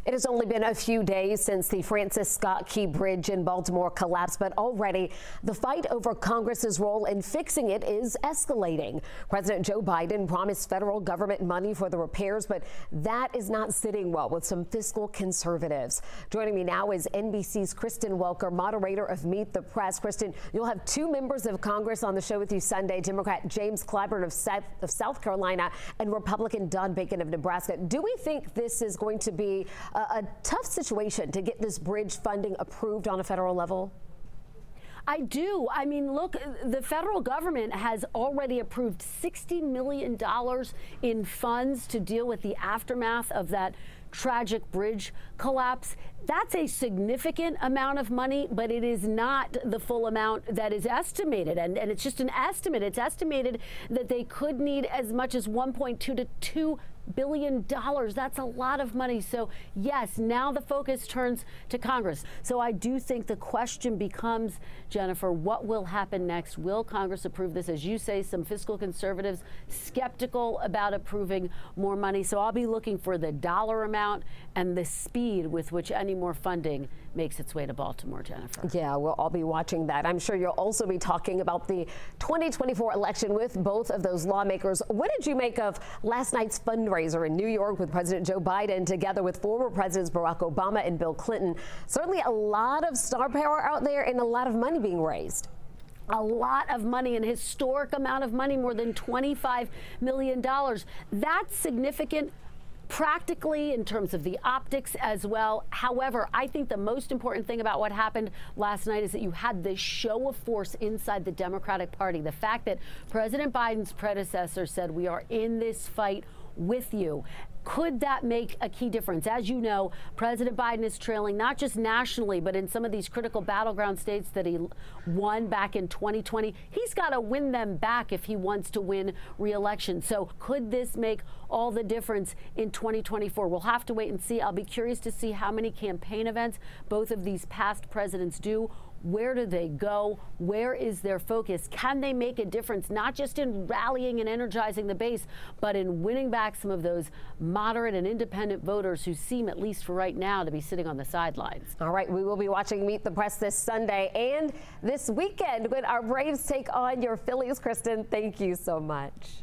It has only been a few days since the Francis Scott Key Bridge in Baltimore collapsed, but already the fight over Congress's role in fixing it is escalating. President Joe Biden promised federal government money for the repairs, but that is not sitting well with some fiscal conservatives. Joining me now is NBC's Kristen Welker, moderator of Meet the Press. Kristen, you'll have two members of Congress on the show with you Sunday, Democrat James Clyburn of South Carolina and Republican Don Bacon of Nebraska. Do we think this is going to be a tough situation to get this bridge funding approved on a federal level? I do. I mean, look, the federal government has already approved $60 million in funds to deal with the aftermath of that tragic bridge collapse. That's a significant amount of money, but it is not the full amount that is estimated. And it's just an estimate. It's estimated that they could need as much as $1.2 to $2 billion. That's a lot of money. So yes, now the focus turns to Congress. So I do think the question becomes, Jennifer, what will happen next? Will Congress approve this? As you say, some fiscal conservatives skeptical about approving more money. So I'll be looking for the dollar amount and the speed with which any more funding makes its way to Baltimore, Jennifer. Yeah, we'll all be watching that. I'm sure you'll also be talking about the 2024 election with both of those lawmakers. What did you make of last night's fundraiser in New York with President Joe Biden together with former Presidents Barack Obama and Bill Clinton? Certainly a lot of star power out there and a lot of money being raised. A lot of money, an historic amount of money, more than $25 million. That's significant practically in terms of the optics as well. However, I think the most important thing about what happened last night is that you had this show of force inside the Democratic Party. The fact that President Biden's predecessor said, "We are in this fight with you." Could that make a key difference? As you know, President Biden is trailing not just nationally, but in some of these critical battleground states that he won back in 2020. He's got to win them back if he wants to win re-election. So could this make all the difference in 2024? We'll have to wait and see. I'll be curious to see how many campaign events both of these past presidents do. Where do they go? Where is their focus? Can they make a difference, not just in rallying and energizing the base, but in winning back some of those moderate and independent voters who seem, at least for right now, to be sitting on the sidelines? All right, we will be watching Meet the Press this Sunday and this weekend when our Braves take on your Phillies. Kristen, thank you so much.